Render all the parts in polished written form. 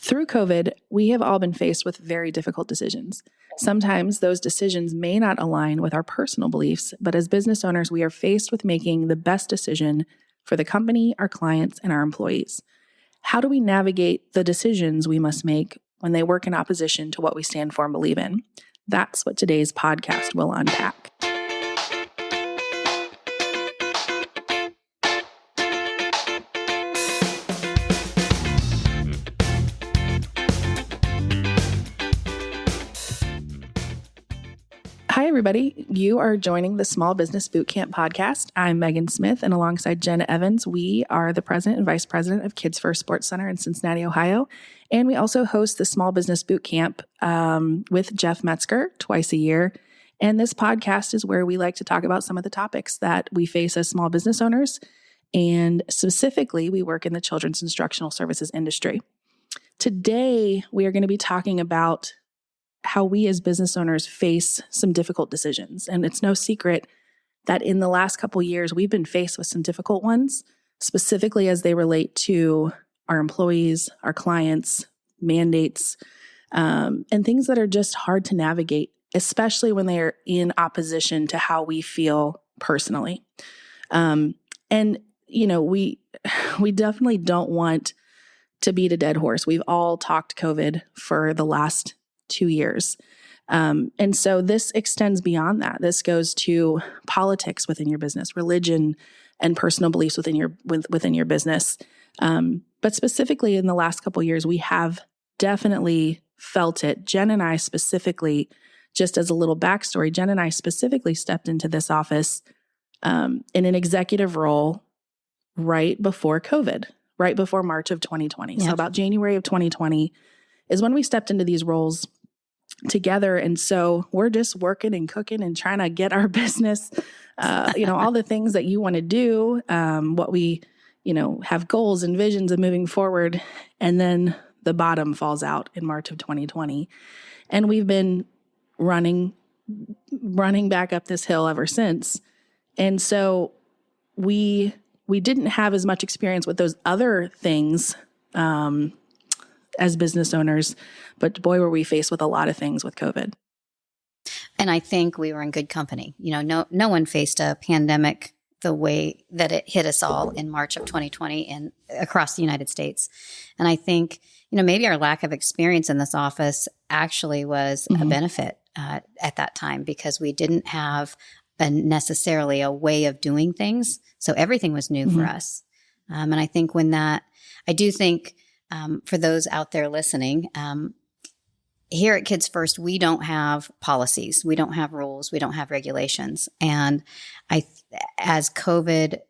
Through COVID, we have all been faced with very difficult decisions. Sometimes those decisions may not align with our personal beliefs, but as business owners, we are faced with making the best decision for the company, our clients, and our employees. How do we navigate the decisions we must make when they work in opposition to what we stand for and believe in? That's what today's podcast will unpack. Hi, everybody. You are joining the Small Business Bootcamp podcast. I'm Megan Smith, and alongside Jenna Evans, we are the president and vice president of Kids First Sports Center in Cincinnati, Ohio. And we also host the Small Business Bootcamp with Jeff Metzger twice a year. And this podcast is where we like to talk about some of the topics that we face as small business owners. And specifically, we work in the children's instructional services industry. Today, we are going to be talking about how we as business owners face some difficult decisions. And it's no secret that in the last couple of years, we've been faced with some difficult ones, specifically as they relate to our employees, our clients, mandates, and things that are just hard to navigate, especially when they are in opposition to how we feel personally. And, you know, we definitely don't want to beat a dead horse. We've all talked COVID for the last 2 years. And so this extends beyond that. This goes to politics within your business, religion, and personal beliefs within your business. But specifically in the last couple of years, we have definitely felt it. Jen and I specifically, just as a little backstory, Jen and I specifically stepped into this office in an executive role right before COVID, right before March of 2020. Yeah. So about January of 2020 is when we stepped into these roles together. And so we're just working and cooking and trying to get our business, all the things that you want to do, what we, have goals and visions of moving forward. And then the bottom falls out in March of 2020. And we've been running back up this hill ever since. And so we didn't have as much experience with those other things, as business owners, but boy, were we faced with a lot of things with COVID. And I think we were in good company. No one faced a pandemic the way that it hit us all in March of 2020 and across the United States. And I think, maybe our lack of experience in this office actually was a benefit at that time because we didn't have necessarily a way of doing things. So everything was new for us. And I think for those out there listening, here at Kids First, we don't have policies, we don't have rules, we don't have regulations. And as COVID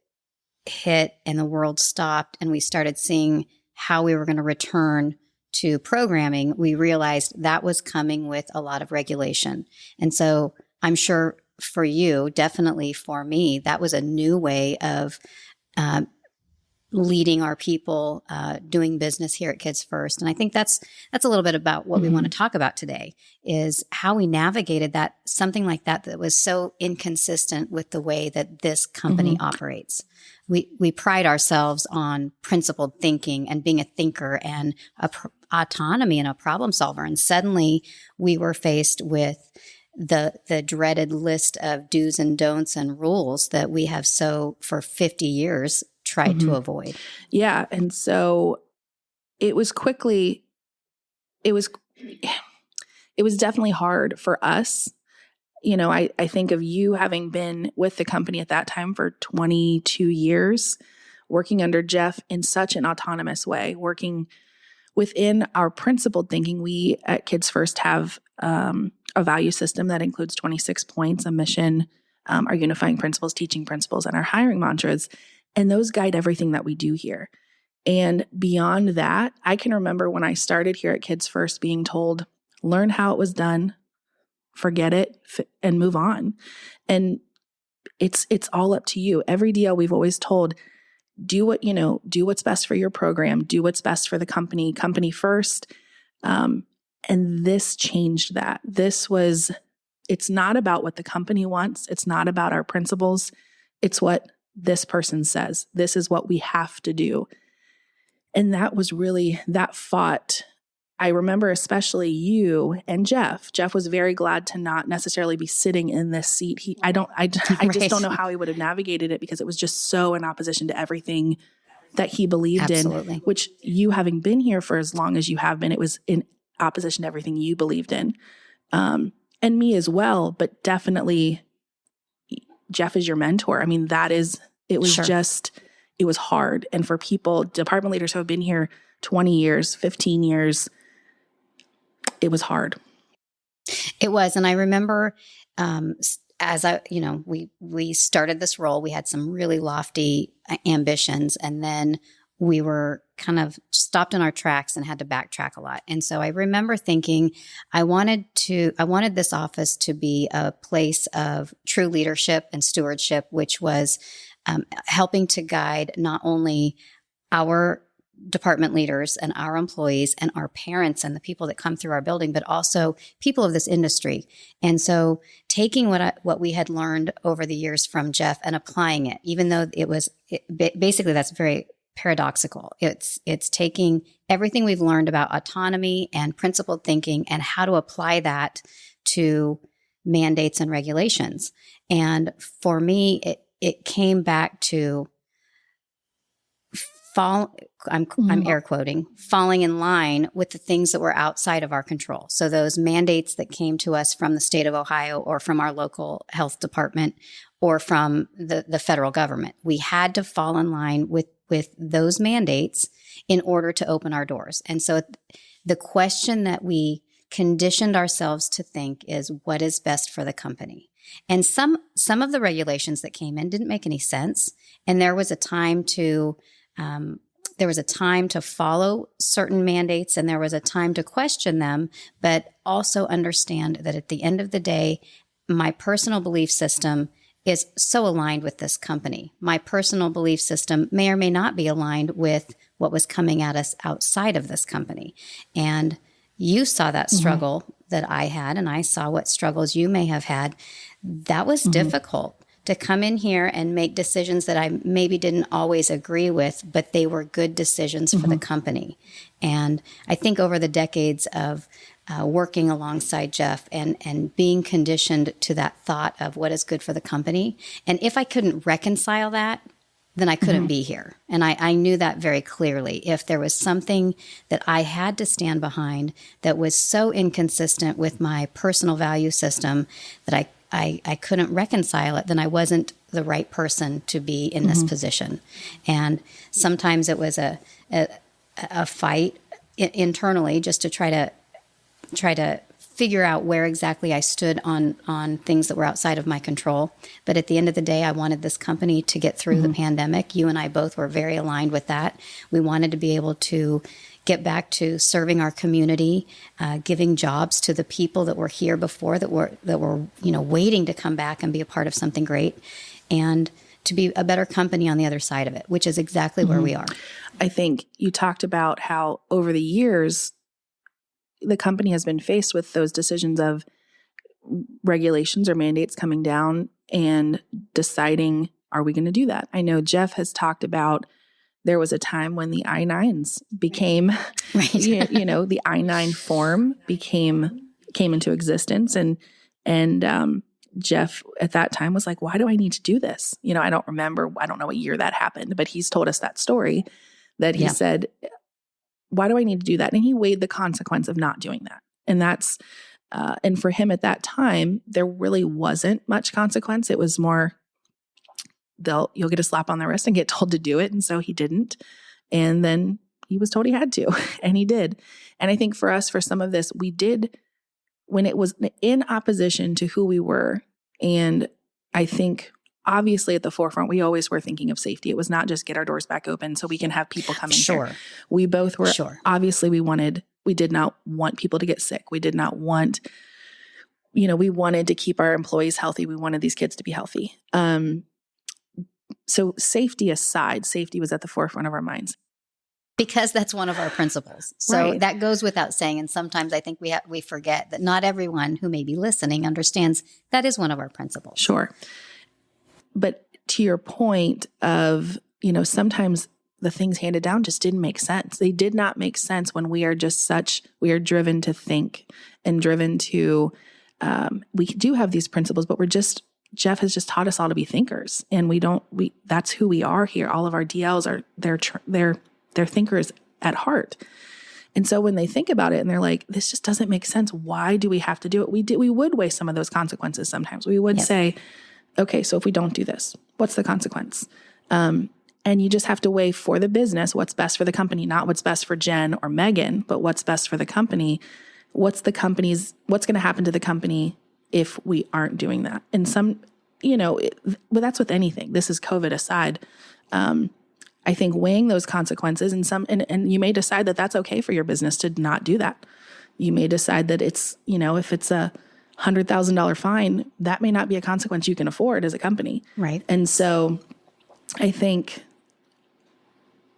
hit and the world stopped and we started seeing how we were going to return to programming, we realized that was coming with a lot of regulation. And so I'm sure for you, definitely for me, that was a new way of leading our people, doing business here at Kids First. And I think that's a little bit about what we want to talk about today is how we navigated something like that was so inconsistent with the way that this company operates. We pride ourselves on principled thinking and being a thinker and autonomy and a problem solver. And suddenly we were faced with the dreaded list of do's and don'ts and rules that we have for 50 years tried to avoid. Yeah. And so it was definitely hard for us. I think of you having been with the company at that time for 22 years, working under Jeff in such an autonomous way, working within our principled thinking. We at Kids First have a value system that includes 26 points, a mission, our unifying principles, teaching principles, and our hiring mantras. And those guide everything that we do here. And beyond that, I can remember when I started here at Kids First being told, learn how it was done, forget it, and move on. And it's all up to you. Every deal we've always told, do what's best for your program, do what's best for the company first. And this changed that. It's not about what the company wants. It's not about our principles. It's what this person says. This is what we have to do. And that was really, that fought I remember especially you and Jeff. Jeff was very glad to not necessarily be sitting in this seat. I just don't know how he would have navigated it, because it was just so in opposition to everything that he believed Absolutely. in, which you, having been here for as long as you have been, it was in opposition to everything you believed in. And me as well, but definitely Jeff is your mentor. I mean, it was just, it was hard. And for people, department leaders who have been here 20 years, 15 years, it was hard. It was. And I remember, we started this role, we had some really lofty ambitions, and then we were kind of stopped in our tracks and had to backtrack a lot. And so I remember thinking I wanted this office to be a place of true leadership and stewardship, which was helping to guide not only our department leaders and our employees and our parents and the people that come through our building, but also people of this industry. And so taking what we had learned over the years from Jeff and applying it, even though basically that's very paradoxical. It's taking everything we've learned about autonomy and principled thinking and how to apply that to mandates and regulations. And for me, it came back to I'm air quoting, falling in line with the things that were outside of our control. So those mandates that came to us from the state of Ohio or from our local health department or from the federal government, we had to fall in line with those mandates in order to open our doors. And so the question that we conditioned ourselves to think is, what is best for the company? And some of the regulations that came in didn't make any sense. And there was a time to follow certain mandates, and there was a time to question them, but also understand that at the end of the day, my personal belief system is so aligned with this company. My personal belief system may or may not be aligned with what was coming at us outside of this company. And you saw that struggle that I had, and I saw what struggles you may have had. That was difficult to come in here and make decisions that I maybe didn't always agree with, but they were good decisions for the company. And I think over the decades of working alongside Jeff and being conditioned to that thought of what is good for the company, and if I couldn't reconcile that, then I couldn't be here. And I knew that very clearly. If there was something that I had to stand behind that was so inconsistent with my personal value system that I couldn't reconcile it, then I wasn't the right person to be in this position. And sometimes it was a fight internally just to try to figure out where exactly I stood on things that were outside of my control. But at the end of the day, I wanted this company to get through the pandemic. You and I both were very aligned with that. We wanted to be able to get back to serving our community, giving jobs to the people that were here before, that were waiting to come back and be a part of something great, and to be a better company on the other side of it, which is exactly where we are. I think you talked about how over the years, the company has been faced with those decisions of regulations or mandates coming down and deciding, are we going to do that? I know Jeff has talked about there was a time when the I-9s became, the I-9 form came into existence. And Jeff at that time was like, why do I need to do this? I don't know what year that happened, but he's told us that story that he said, why do I need to do that? And he weighed the consequence of not doing that. And that's, and for him at that time, there really wasn't much consequence. It was more, you'll get a slap on the wrist and get told to do it. And so he didn't. And then he was told he had to, and he did. And I think for us, for some of this, we did when it was in opposition to who we were. And I think obviously at the forefront, we always were thinking of safety. It was not just get our doors back open so we can have people come in here. We both were, obviously we did not want people to get sick. We did not want, we wanted to keep our employees healthy. We wanted these kids to be healthy. So safety aside, safety was at the forefront of our minds. Because that's one of our principles. So that goes without saying. And sometimes I think we forget that not everyone who may be listening understands that is one of our principles. Sure. But to your point of, sometimes the things handed down just didn't make sense. They did not make sense when we are driven to think and driven to, we do have these principles, but Jeff has just taught us all to be thinkers, and that's who we are here. All of our DLs are, they're thinkers at heart. And so when they think about it and they're like, this just doesn't make sense. Why do we have to do it? We would weigh some of those consequences sometimes. We would say, okay, so if we don't do this, what's the consequence? And you just have to weigh for the business, what's best for the company, not what's best for Jen or Megan, but what's best for the company. What's going to happen to the company if we aren't doing that? And but that's with anything. This is COVID aside. I think weighing those consequences and you may decide that that's okay for your business to not do that. You may decide that it's, if it's a $100,000 fine, that may not be a consequence you can afford as a company. Right. And so I think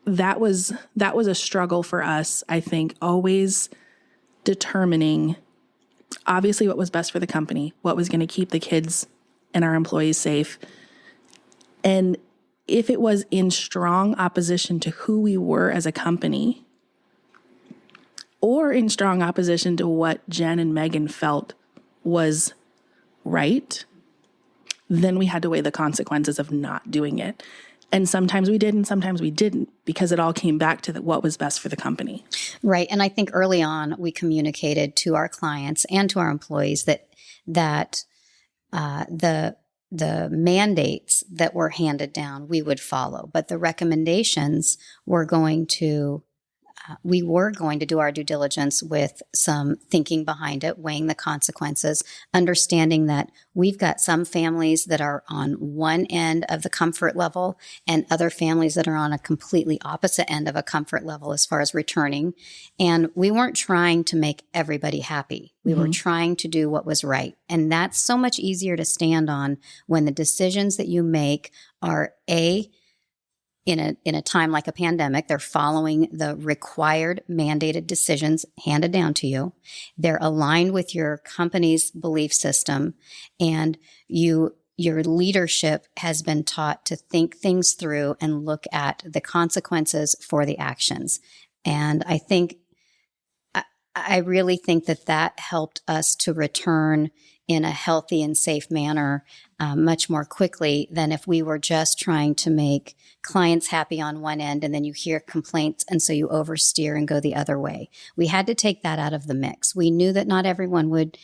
that was a struggle for us. I think always determining obviously what was best for the company, what was going to keep the kids and our employees safe. And if it was in strong opposition to who we were as a company, or in strong opposition to what Jen and Megan felt was right, then we had to weigh the consequences of not doing it. And sometimes we did and sometimes we didn't, because it all came back to what was best for the company. Right. And I think early on we communicated to our clients and to our employees that the mandates that were handed down, we would follow. But the recommendations we were going to do our due diligence with some thinking behind it, weighing the consequences, understanding that we've got some families that are on one end of the comfort level and other families that are on a completely opposite end of a comfort level as far as returning. And we weren't trying to make everybody happy. We were trying to do what was right. And that's so much easier to stand on when the decisions that you make are in a time like a pandemic, they're following the required mandated decisions handed down to you. They're aligned with your company's belief system, and your leadership has been taught to think things through and look at the consequences for the actions. And I really think that helped us to return in a healthy and safe manner much more quickly than if we were just trying to make clients happy on one end and then you hear complaints and so you oversteer and go the other way. We had to take that out of the mix. We knew that not everyone would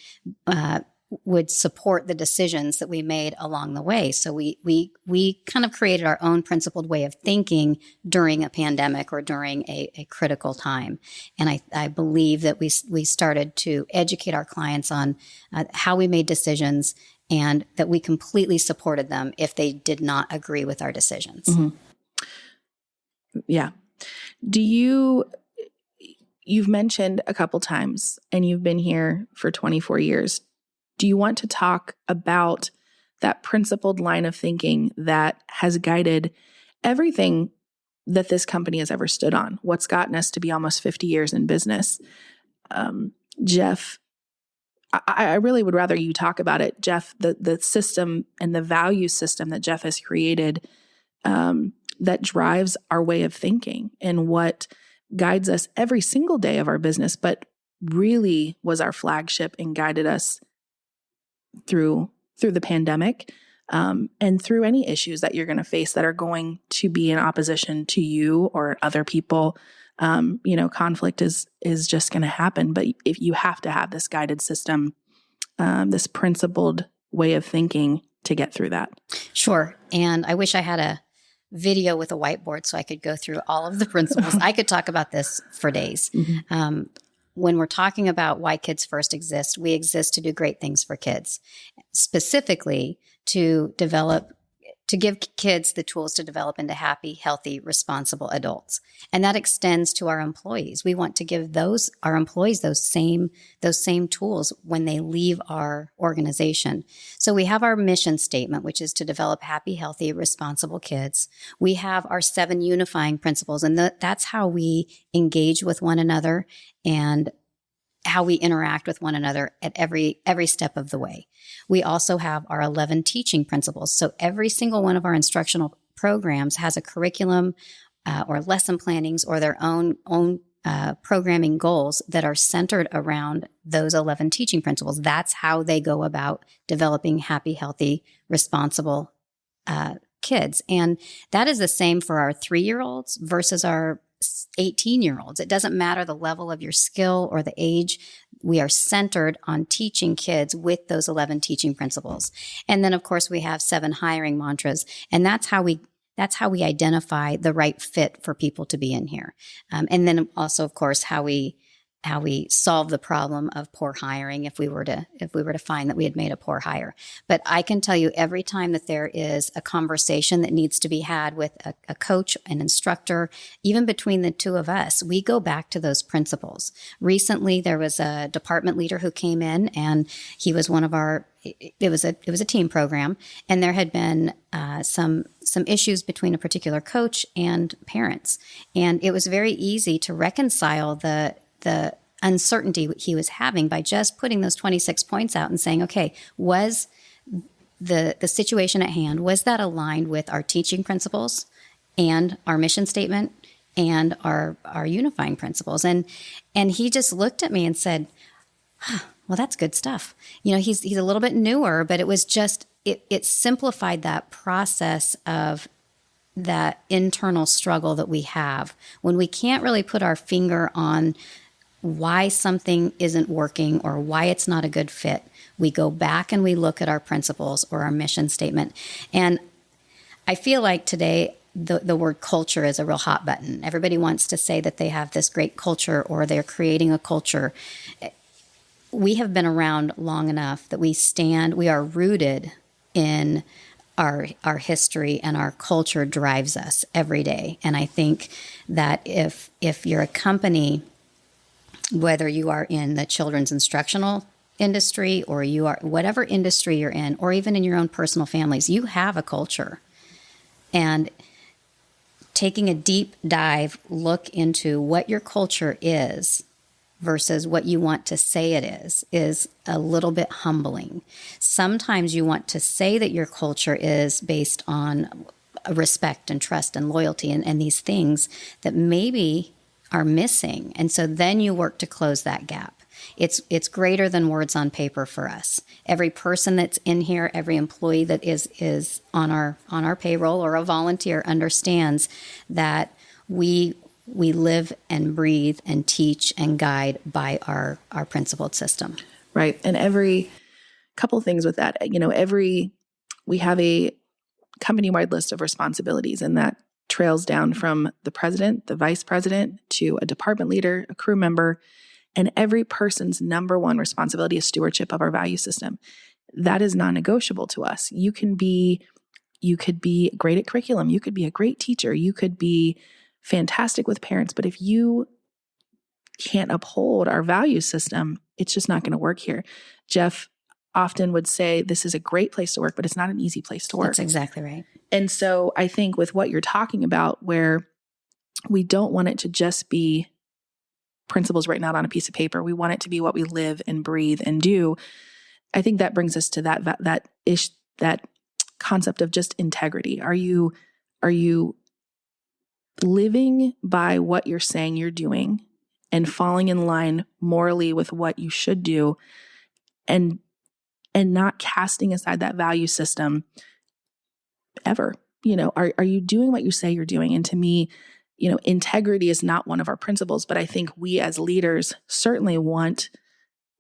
support the decisions that we made along the way. So we kind of created our own principled way of thinking during a pandemic or during a critical time. And I believe that we started to educate our clients on how we made decisions and that we completely supported them if they did not agree with our decisions. Mm-hmm. Yeah. You've mentioned a couple times, and you've been here for 24 years. Do you want to talk about that principled line of thinking that has guided everything that this company has ever stood on? What's gotten us to be almost 50 years in business? Jeff, I really would rather you talk about it. Jeff, the system and the value system that Jeff has created that drives our way of thinking and what guides us every single day of our business, but really was our flagship and guided us through the pandemic and through any issues that you're going to face that are going to be in opposition to you or other people. Conflict is just going to happen, but if you have to have this guided system, this principled way of thinking to get through that. Sure. And I wish I had a video with a whiteboard so I could go through all of the principles. I could talk about this for days. Mm-hmm. When we're talking about why Kids First exists, we exist to do great things for kids, specifically to give kids the tools to develop into happy, healthy, responsible adults. And that extends to our employees. We want to give our employees those same tools when they leave our organization. So we have our mission statement, which is to develop happy, healthy, responsible kids. We have our 7 unifying principles, and that's how we engage with one another and how we interact with one another at every step of the way. We also have our 11 teaching principles. So every single one of our instructional programs has a curriculum or lesson plannings or their own programming goals that are centered around those 11 teaching principles. That's how they go about developing happy, healthy, responsible kids. And that is the same for our 3-year-olds versus our 18-year-olds. It doesn't matter the level of your skill or the age. We are centered on teaching kids with those 11 teaching principles. And then, of course, we have 7 hiring mantras. And that's how we identify the right fit for people to be in here. And then also, of course, how we solve the problem of poor hiring if we were to find that we had made a poor hire. But I can tell you, every time that there is a conversation that needs to be had with a coach, an instructor, even between the two of us, we go back to those principles. Recently, there was a department leader who came in, and he was one of our. It was a team program, and there had been some issues between a particular coach and parents, and it was very easy to reconcile the uncertainty he was having by just putting those 26 points out and saying, okay, was the situation at hand, was that aligned with our teaching principles and our mission statement and our unifying principles? And he just looked at me and said, well, that's good stuff. He's a little bit newer, but it was just, it simplified that process of that internal struggle that we have when we can't really put our finger on why something isn't working or why it's not a good fit. We go back and we look at our principles or our mission statement. And I feel like today the word culture is a real hot button. Everybody wants to say that they have this great culture or they're creating a culture. We have been around long enough that we are rooted in our history, and our culture drives us every day. And I think that if you're a company, whether you are in the children's instructional industry or you are whatever industry you're in, or even in your own personal families, you have a culture. And taking a deep dive look into what your culture is versus what you want to say it is a little bit humbling. Sometimes you want to say that your culture is based on respect and trust and loyalty and these things that maybe are missing. And so then you work to close that gap. It's greater than words on paper for us. Every person that's in here, every employee that is on our payroll or a volunteer understands that we live and breathe and teach and guide by our principled system. Right. And every couple things with that, we have a company-wide list of responsibilities, and that trails down from the president, the vice president, to a department leader, a crew member, and every person's number one responsibility is stewardship of our value system. That is non-negotiable to us. You could be great at curriculum. You could be a great teacher. You could be fantastic with parents. But if you can't uphold our value system, it's just not going to work here. Jeff often would say, this is a great place to work, but it's not an easy place to work. That's exactly right. And so I think with what you're talking about, where we don't want it to just be principles written out on a piece of paper, we want it to be what we live and breathe and do. I think that brings us to that concept of just integrity. Are you living by what you're saying you're doing and falling in line morally with what you should do, and not casting aside that value system ever? Are you doing what you say you're doing? And to me, integrity is not one of our principles, but I think we as leaders certainly want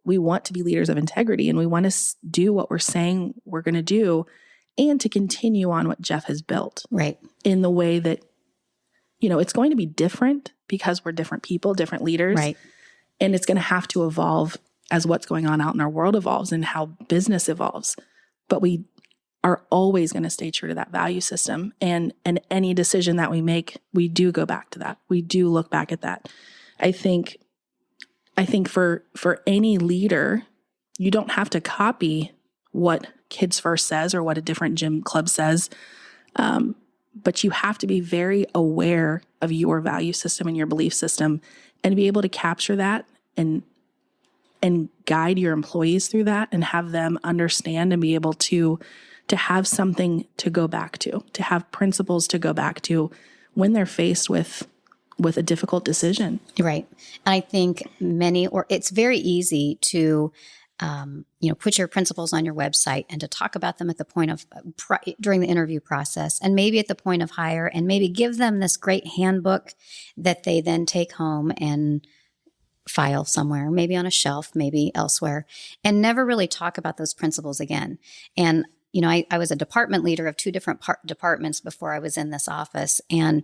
to be leaders of integrity, and we want to do what we're saying we're going to do, and to continue on what Jeff has built. Right. In the way that, it's going to be different because we're different people, different leaders. Right. And it's going to have to evolve as what's going on out in our world evolves and how business evolves. But we are always going to stay true to that value system. And any decision that we make, we do go back to that. We do look back at that. I think for any leader, you don't have to copy what Kids First says or what a different gym club says. But you have to be very aware of your value system and your belief system, and be able to capture that and guide your employees through that, and have them understand and be able to have something to go back to have principles to go back to when they're faced with a difficult decision. Right. And I think it's very easy to, put your principles on your website and to talk about them at the point of during the interview process, and maybe at the point of hire, and maybe give them this great handbook that they then take home and file somewhere, maybe on a shelf, maybe elsewhere, and never really talk about those principles again. And, I was a department leader of two different departments before I was in this office. And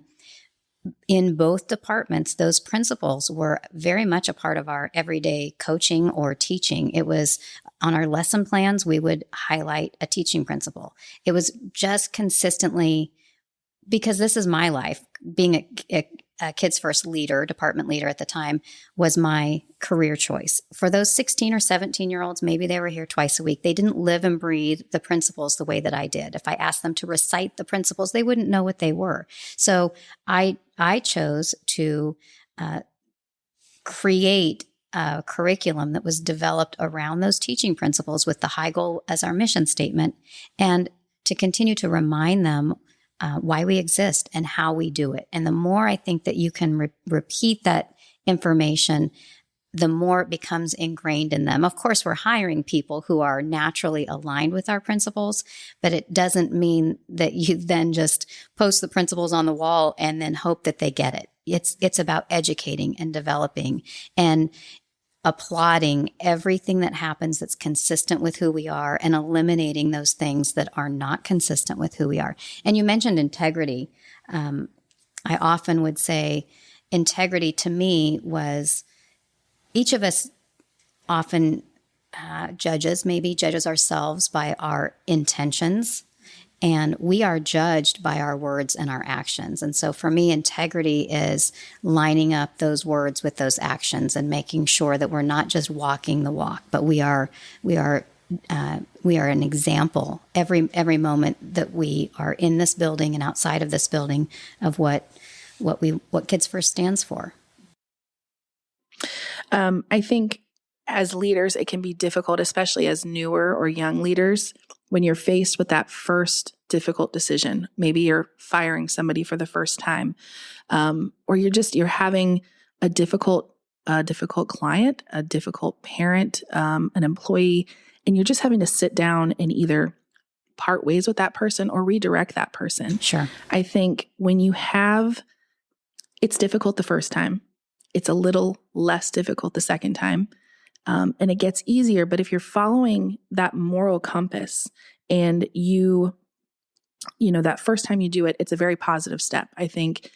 in both departments, those principles were very much a part of our everyday coaching or teaching. It was on our lesson plans, we would highlight a teaching principle. It was just consistently, because this is my life, being a Kids First leader, department leader at the time, was my career choice. For those 16 or 17-year-olds, maybe they were here twice a week. They didn't live and breathe the principles the way that I did. If I asked them to recite the principles, they wouldn't know what they were. So I chose to create a curriculum that was developed around those teaching principles with the high goal as our mission statement, and to continue to remind them why we exist and how we do it. And the more I think that you can repeat that information, the more it becomes ingrained in them. Of course, we're hiring people who are naturally aligned with our principles, but it doesn't mean that you then just post the principles on the wall and then hope that they get it. It's about educating and developing and applauding everything that happens that's consistent with who we are, and eliminating those things that are not consistent with who we are. And you mentioned integrity. I often would say integrity to me was, each of us often judges ourselves by our intentions, and we are judged by our words and our actions. And so for me, integrity is lining up those words with those actions and making sure that we're not just walking the walk, but we are an example every moment that we are in this building and outside of this building of what Kids First stands for. I think as leaders, it can be difficult, especially as newer or young leaders, when you're faced with that first difficult decision. Maybe you're firing somebody for the first time, or you're having a difficult client, a difficult parent, an employee, and you're just having to sit down and either part ways with that person or redirect that person. Sure. I think it's difficult the first time. It's a little less difficult the second time. And it gets easier. But if you're following that moral compass and that first time you do it, it's a very positive step. I think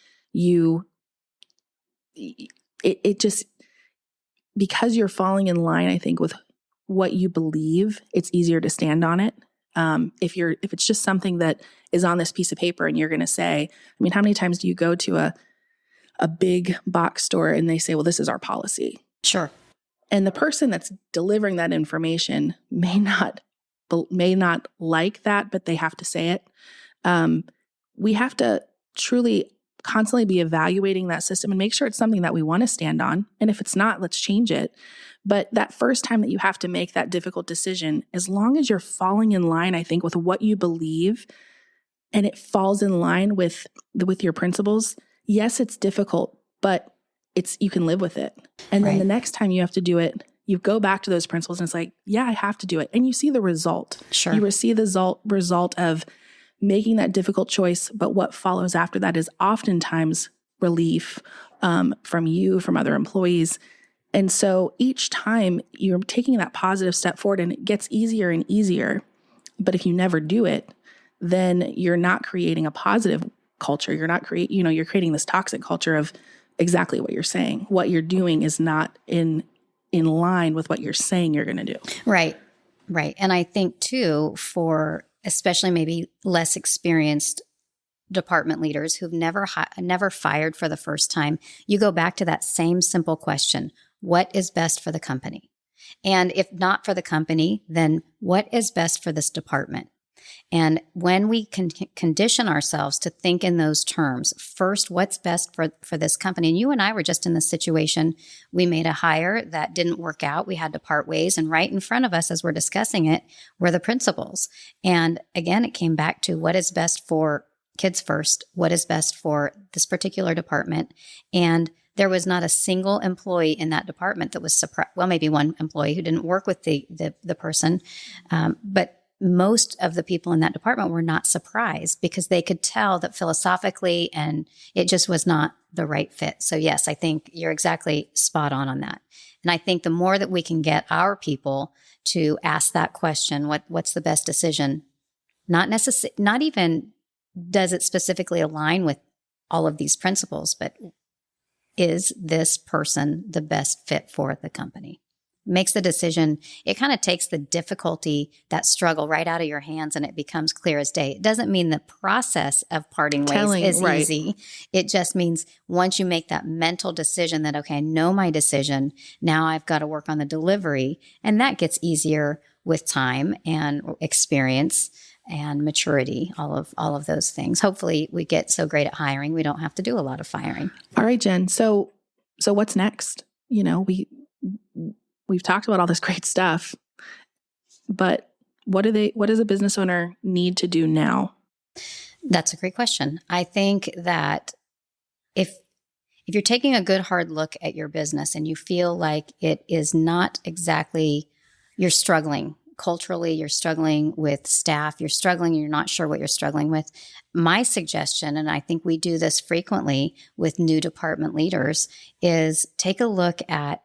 because you're falling in line, I think, with what you believe, it's easier to stand on it. If it's just something that is on this piece of paper and you're going to say, how many times do you go to a big box store and they say, well, this is our policy? Sure. And the person that's delivering that information may not like that, but they have to say it. We have to truly constantly be evaluating that system and make sure it's something that we want to stand on. And if it's not, let's change it. But that first time that you have to make that difficult decision, as long as you're falling in line, I think, with what you believe, and it falls in line with your principles, yes, it's difficult, but you can live with it. And then the next time you have to do it, you go back to those principles and it's like, yeah, I have to do it. And you see the result. Sure. You see the result of making that difficult choice. But what follows after that is oftentimes relief from you, from other employees. And so each time you're taking that positive step forward, and it gets easier and easier. But if you never do it, then you're not creating a positive culture. You're creating this toxic culture of exactly what you're saying. What you're doing is not in line with what you're saying you're going to do. Right. And I think too, for especially maybe less experienced department leaders who've never fired for the first time, you go back to that same simple question: what is best for the company? And if not for the company, then what is best for this department? And when we can condition ourselves to think in those terms, first, what's best for this company? And you and I were just in this situation. We made a hire that didn't work out. We had to part ways. And right in front of us, as we're discussing it, were the principals. And again, it came back to what is best for kids first, what is best for this particular department. And there was not a single employee in that department that was surprised. Well, maybe one employee who didn't work with the person, but most of the people in that department were not surprised because they could tell that philosophically and it just was not the right fit. So yes, I think you're exactly spot on that. And I think the more that we can get our people to ask that question, what's the best decision? Not even does it specifically align with all of these principles, but is this person the best fit for the company? Makes the decision, it kind of takes the difficulty, that struggle right out of your hands, and it becomes clear as day. It doesn't mean the process of parting ways is easy. It just means once you make that mental decision that, okay, I know my decision, now I've got to work on the delivery, and that gets easier with time and experience and maturity, all of those things. Hopefully we get so great at hiring, we don't have to do a lot of firing. All right, Jen. So what's next? We've talked about all this great stuff, but what does a business owner need to do now? That's a great question. I think that if you're taking a good hard look at your business and you feel like it is not exactly, you're struggling culturally, you're struggling with staff, you're struggling, you're not sure what you're struggling with. My suggestion, and I think we do this frequently with new department leaders, is take a look at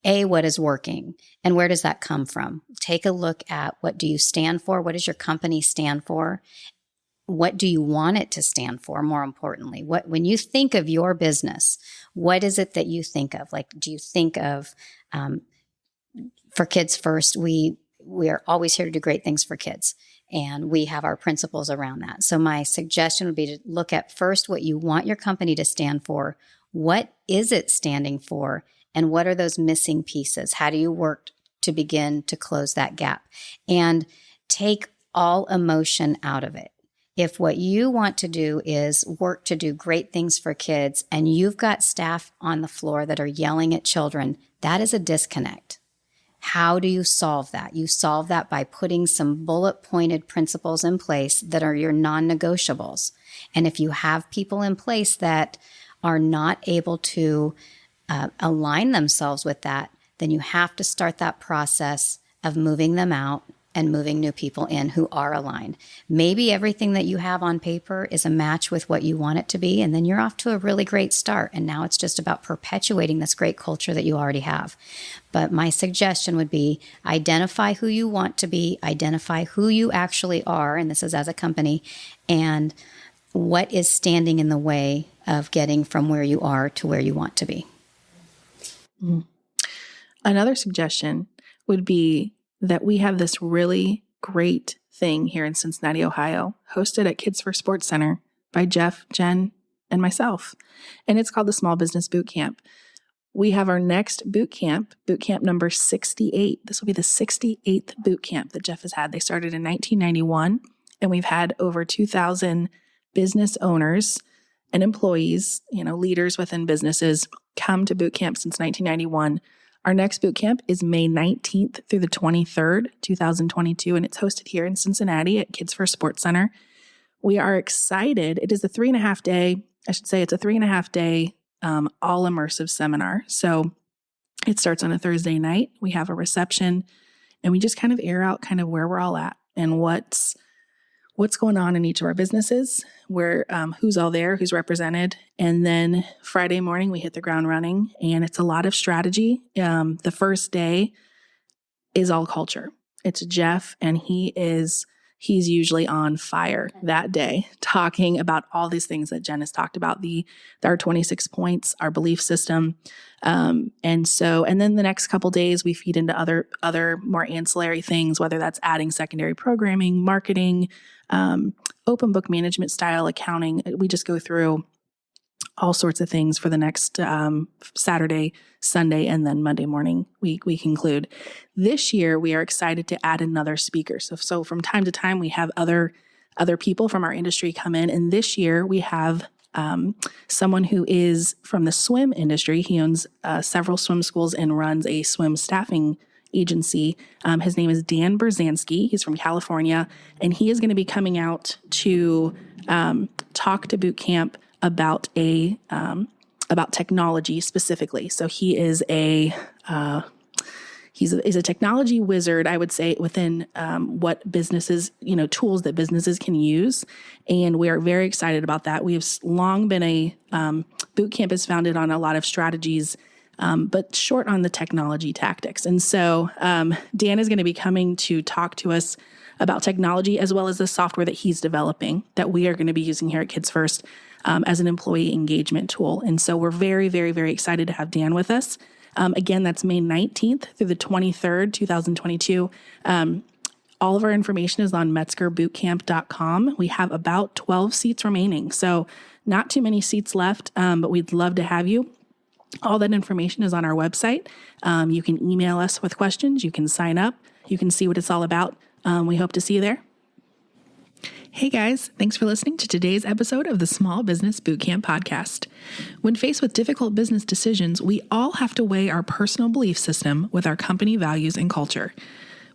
what is working and where does that come from? Take a look at what do you stand for? What does your company stand for? What do you want it to stand for? More importantly, when you think of your business, what is it that you think of? Like, do you think of, for Kids First, we are always here to do great things for kids. And we have our principles around that. So my suggestion would be to look at first what you want your company to stand for. What is it standing for? And what are those missing pieces? How do you work to begin to close that gap? And take all emotion out of it. If what you want to do is work to do great things for kids and you've got staff on the floor that are yelling at children, that is a disconnect. How do you solve that? You solve that by putting some bullet-pointed principles in place that are your non-negotiables. And if you have people in place that are not able to align themselves with that, then you have to start that process of moving them out and moving new people in who are aligned. Maybe everything that you have on paper is a match with what you want it to be, and then you're off to a really great start. And now it's just about perpetuating this great culture that you already have. But my suggestion would be identify who you want to be, identify who you actually are, and this is as a company, and what is standing in the way of getting from where you are to where you want to be. Another suggestion would be that we have this really great thing here in Cincinnati, Ohio, hosted at Kids First Sports Center by Jeff, Jen, and myself. And it's called the Small Business Boot Camp. We have our next boot camp number 68. This will be the 68th boot camp that Jeff has had. They started in 1991, and we've had over 2,000 business owners and employees, leaders within businesses, come to boot camp since 1991. Our next boot camp is May 19th through the 23rd, 2022, and it's hosted here in Cincinnati at Kids First Sports Center. We are excited. It is a 3.5 day, it's a 3.5 day all immersive seminar. So it starts on a Thursday night. We have a reception, and we just kind of air out kind of where we're all at and what's going on in each of our businesses, where who's all there, who's represented. And then Friday morning, we hit the ground running, and it's a lot of strategy. The first day is all culture. It's Jeff, and he's usually on fire that day, talking about all these things that Jen has talked about, our 26 points, our belief system. And then the next couple days, we feed into other more ancillary things, whether that's adding secondary programming, marketing, open book management style accounting. We just go through all sorts of things for the next Saturday, Sunday, and then Monday morning we conclude. This year, we are excited to add another speaker. So from time to time, we have other people from our industry come in. And this year, we have someone who is from the swim industry. He owns several swim schools and runs a swim staffing agency. His name is Dan Berzanski. He's from California, and he is going to be coming out to talk to boot camp about about technology specifically. So he is he's a technology wizard, I would say, within what businesses, tools that businesses can use. And we are very excited about that. We have long been boot camp is founded on a lot of strategies, but short on the technology tactics. And so Dan is going to be coming to talk to us about technology as well as the software that he's developing that we are going to be using here at Kids First as an employee engagement tool. And so we're very, very, very excited to have Dan with us. Again, that's May 19th through the 23rd, 2022. All of our information is on metzgerbootcamp.com. We have about 12 seats remaining, so not too many seats left, but we'd love to have you. All that information is on our website. You can email us with questions. You can sign up. You can see what it's all about. We hope to see you there. Hey guys, thanks for listening to today's episode of the Small Business Bootcamp podcast. When faced with difficult business decisions, we all have to weigh our personal belief system with our company values and culture.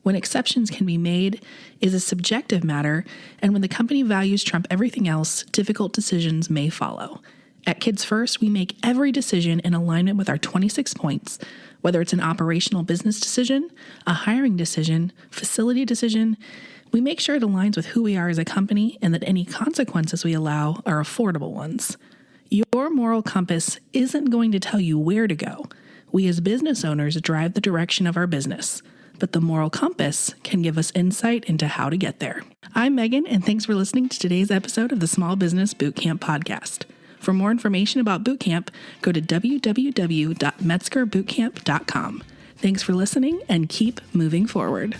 When exceptions can be made is a subjective matter, and when the company values trump everything else, difficult decisions may follow. At Kids First, we make every decision in alignment with our 26 points, whether it's an operational business decision, a hiring decision, facility decision. We make sure it aligns with who we are as a company and that any consequences we allow are affordable ones. Your moral compass isn't going to tell you where to go. We as business owners drive the direction of our business, but the moral compass can give us insight into how to get there. I'm Megan, and thanks for listening to today's episode of the Small Business Bootcamp podcast. For more information about Bootcamp, go to www.metzgerbootcamp.com. Thanks for listening and keep moving forward.